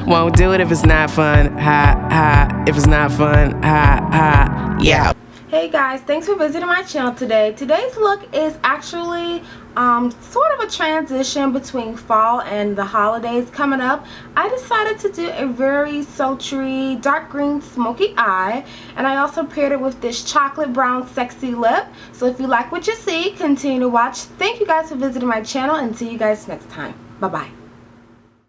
Won't do it if it's not fun. Ha ha. If it's not fun. Ha ha. Yeah. Hey guys, thanks for visiting my channel today. Today's look is actually sort of a transition between fall and the holidays coming up. I decided to do a very sultry dark green smoky eye, and I also paired it with this chocolate brown sexy lip. So if you like what you see, continue to watch. Thank you guys for visiting my channel, and see you guys next time. Bye bye.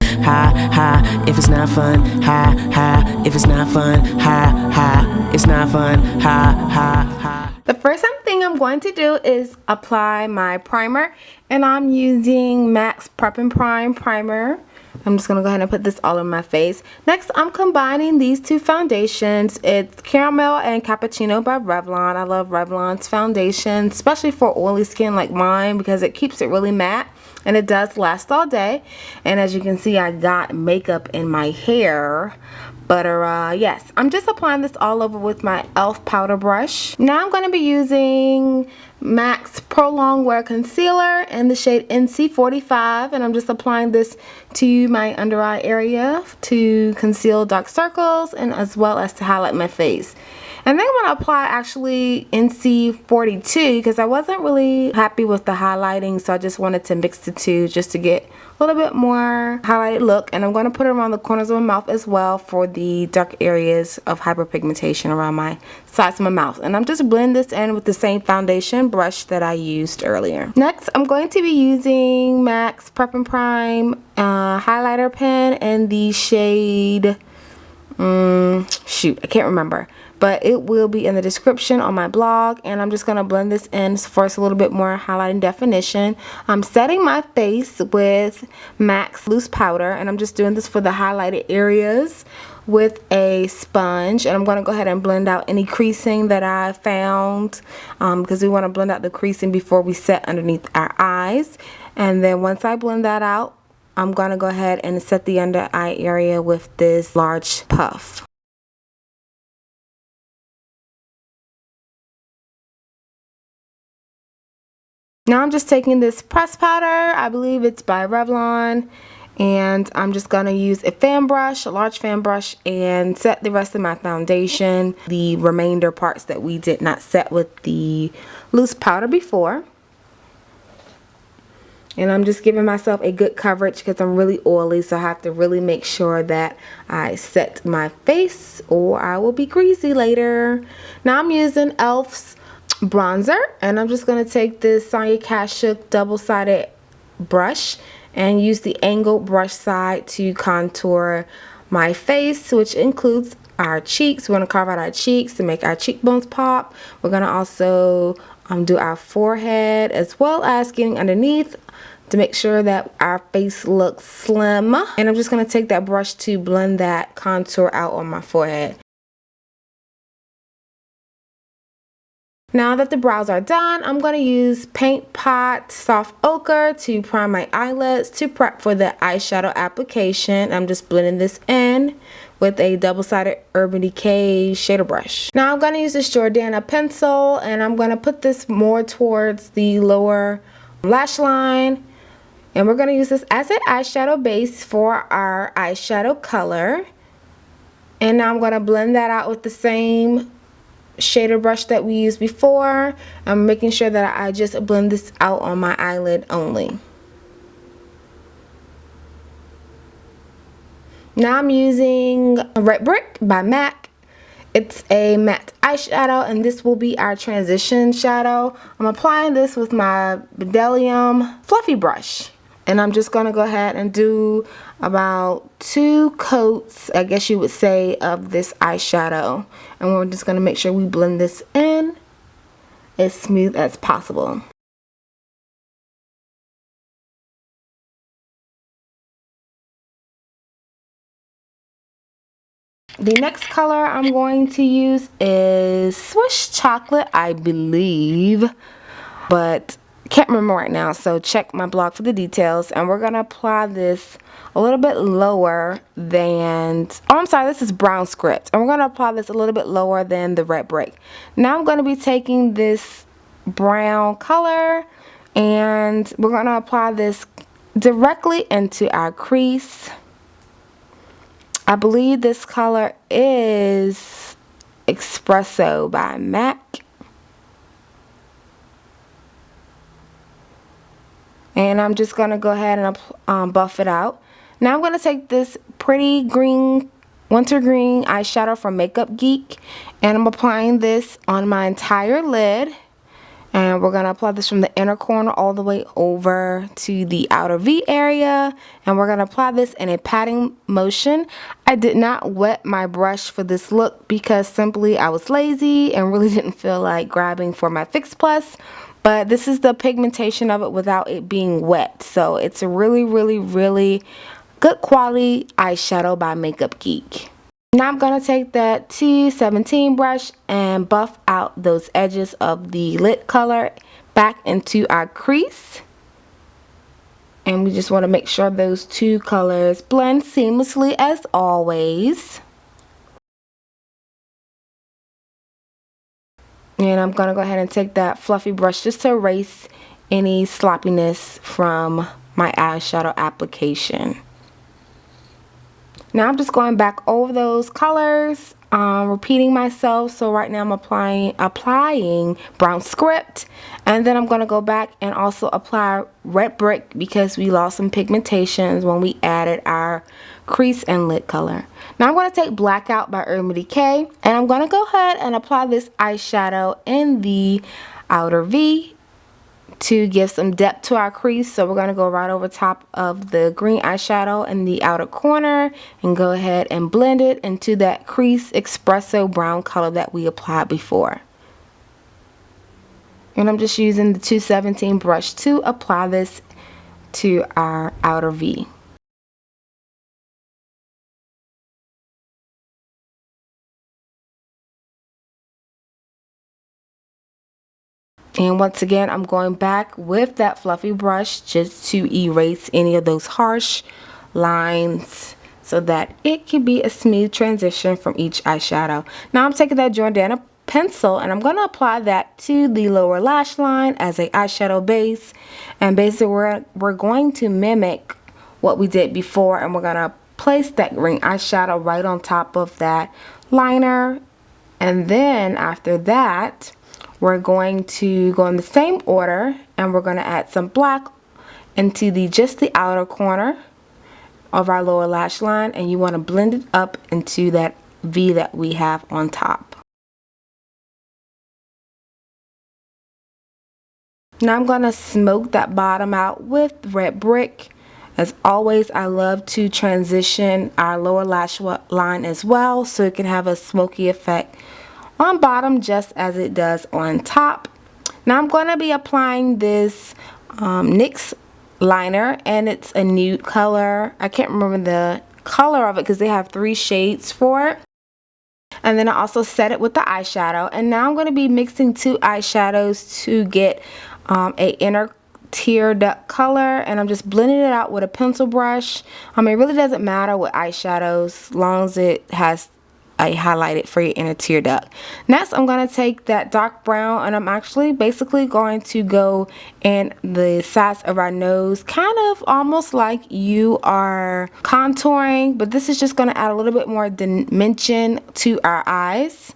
Ha ha, if it's not fun. Ha ha, if it's not fun. Ha ha, it's not fun. Ha ha ha. The first thing I'm going to do is apply my primer, and I'm using MAC's Prep and Prime primer. I'm just going to go ahead and put this all in my face. Next, I'm combining these two foundations. It's Caramel and Cappuccino by Revlon. I love Revlon's foundation, especially for oily skin like mine, because it keeps it really matte and it does last all day. And as you can see, I got makeup in my hair. But yes, I'm just applying this all over with my e.l.f. powder brush. Now I'm going to be using MAC's Pro Longwear Concealer in the shade NC45, and I'm just applying this to my under eye area to conceal dark circles and as well as to highlight my face. And then I'm going to apply actually NC42 because I wasn't really happy with the highlighting, so I just wanted to mix the two just to get a little bit more highlighted look. And I'm going to put it around the corners of my mouth as well for the dark areas of hyperpigmentation around my sides of my mouth. And I'm just blending this in with the same foundation brush that I used earlier. Next, I'm going to be using MAC's Prep and Prime highlighter pen in the shade, shoot, I can't remember. But it will be in the description on my blog, and I'm just going to blend this in for a little bit more highlighting definition. I'm setting my face with MAC's loose powder, and I'm just doing this for the highlighted areas with a sponge. And I'm going to go ahead and blend out any creasing that I found, because we want to blend out the creasing before we set underneath our eyes. And then once I blend that out, I'm going to go ahead and set the under eye area with this large puff. Now I'm just taking this pressed powder, I believe it's by Revlon, and I'm just going to use a fan brush, a large fan brush, and set the rest of my foundation, the remainder parts that we did not set with the loose powder before. And I'm just giving myself a good coverage because I'm really oily, so I have to really make sure that I set my face or I will be greasy later. Now I'm using e.l.f.'s bronzer, and I'm just going to take this Sonia Kashuk double-sided brush and use the angled brush side to contour my face, which includes our cheeks. We're going to carve out our cheeks to make our cheekbones pop. We're going to also do our forehead as well as getting underneath to make sure that our face looks slim. And I'm just going to take that brush to blend that contour out on my forehead. Now that the brows are done, I'm going to use Paint Pot Soft Ochre to prime my eyelids to prep for the eyeshadow application. I'm just blending this in with a double-sided Urban Decay shader brush. Now I'm going to use this Jordana pencil, and I'm going to put this more towards the lower lash line. And we're going to use this as an eyeshadow base for our eyeshadow color. And now I'm going to blend that out with the same shader brush that we used before. I'm making sure that I just blend this out on my eyelid only. Now I'm using Red Brick by MAC. It's a matte eyeshadow, and this will be our transition shadow. I'm applying this with my Bdellium fluffy brush. And I'm just going to go ahead and do about 2 coats, I guess you would say, of this eyeshadow. And we're just going to make sure we blend this in as smooth as possible. The next color I'm going to use is Swiss Chocolate, I believe. But can't remember right now, so check my blog for the details. And we're gonna apply this a little bit lower than, oh I'm sorry, this is Brown Script, and we're gonna apply this a little bit lower than the Red Brick. Now I'm gonna be taking this brown color, and we're gonna apply this directly into our crease I believe this color is Espresso by MAC. And I'm just going to go ahead and buff it out. Now I'm going to take this pretty green, winter green eyeshadow from Makeup Geek. And I'm applying this on my entire lid. And we're going to apply this from the inner corner all the way over to the outer V area. And we're going to apply this in a patting motion. I did not wet my brush for this look because simply I was lazy and really didn't feel like grabbing for my Fix Plus. But this is the pigmentation of it without it being wet. So it's a really, really, really good quality eyeshadow by Makeup Geek. Now I'm going to take that T17 brush and buff out those edges of the lid color back into our crease. And we just want to make sure those two colors blend seamlessly as always. And I'm going to go ahead and take that fluffy brush just to erase any sloppiness from my eyeshadow application. Now I'm just going back over those colors, repeating myself. So right now I'm applying Brown Script, and then I'm going to go back and also apply Red Brick because we lost some pigmentations when we added our crease and lid color. Now I'm going to take Blackout by Urban Decay, and I'm going to go ahead and apply this eyeshadow in the outer V to give some depth to our crease. So we're going to go right over top of the green eyeshadow in the outer corner and go ahead and blend it into that crease espresso brown color that we applied before. And I'm just using the 217 brush to apply this to our outer V. And once again, I'm going back with that fluffy brush just to erase any of those harsh lines so that it can be a smooth transition from each eyeshadow. Now I'm taking that Jordana pencil and I'm going to apply that to the lower lash line as an eyeshadow base. And basically we're going to mimic what we did before, and we're going to place that green eyeshadow right on top of that liner. And then after that, we're going to go in the same order and we're going to add some black into just the outer corner of our lower lash line, and you want to blend it up into that V that we have on top. Now I'm going to smoke that bottom out with Red Brick. As always, I love to transition our lower lash line as well so it can have a smoky effect on bottom just as it does on top. Now I'm going to be applying this NYX liner, and it's a nude color. I can't remember the color of it because they have 3 shades for it. And then I also set it with the eyeshadow, and now I'm going to be mixing 2 eyeshadows to get a inner tear duct color, and I'm just blending it out with a pencil brush. It really doesn't matter with eyeshadows as long as it has a highlighted for your inner tear duct. Next, I'm going to take that dark brown, and I'm actually basically going to go in the sides of our nose, kind of almost like you are contouring, but this is just going to add a little bit more dimension to our eyes.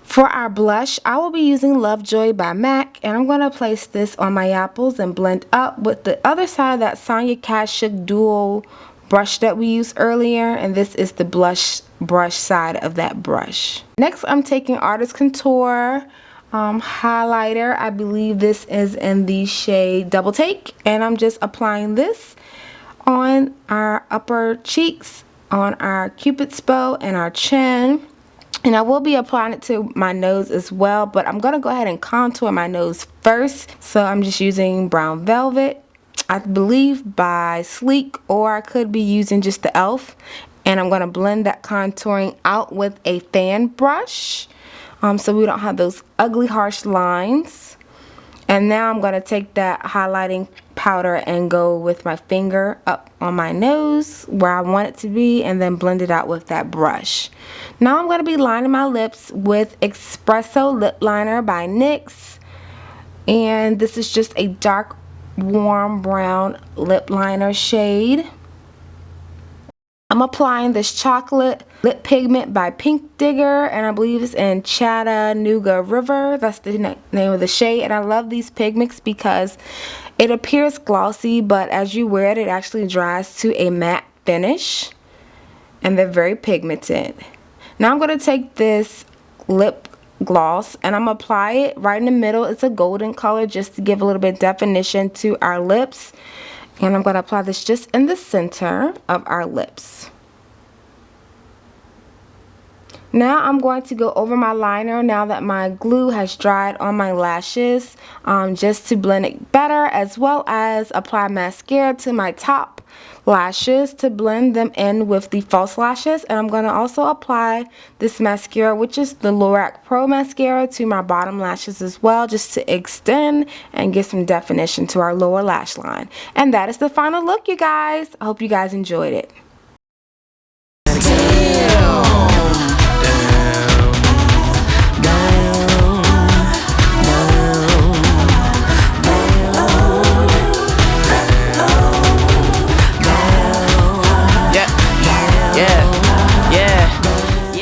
For our blush, I will be using Lovejoy by MAC, and I'm going to place this on my apples and blend up with the other side of that Sonia Kashuk dual brush that we used earlier, and this is the blush brush side of that brush. Next, I'm taking Artist Contour highlighter. I believe this is in the shade Double Take, and I'm just applying this on our upper cheeks, on our cupid's bow, and our chin. And I will be applying it to my nose as well, but I'm going to go ahead and contour my nose first. So I'm just using Brown Velvet, I believe by Sleek, or I could be using just the e.l.f. And I'm going to blend that contouring out with a fan brush so we don't have those ugly harsh lines. And now I'm going to take that highlighting powder and go with my finger up on my nose where I want it to be, and then blend it out with that brush. Now I'm going to be lining my lips with Espresso Lip Liner by NYX. And this is just a dark warm brown lip liner shade. I'm applying this chocolate lip pigment by Pink Digger, and I believe it's in Chattanooga River. That's the name of the shade, and I love these pigments because it appears glossy, but as you wear it, it actually dries to a matte finish, and they're very pigmented. Now I'm going to take this lip gloss and I'm going to apply it right in the middle. It's a golden color just to give a little bit of definition to our lips. And I'm going to apply this just in the center of our lips. Now I'm going to go over my liner now that my glue has dried on my lashes, just to blend it better, as well as apply mascara to my top lashes to blend them in with the false lashes. And I'm going to also apply this mascara, which is the Lorac Pro mascara, to my bottom lashes as well, just to extend and get some definition to our lower lash line. And that is the final look, you guys. I hope you guys enjoyed it.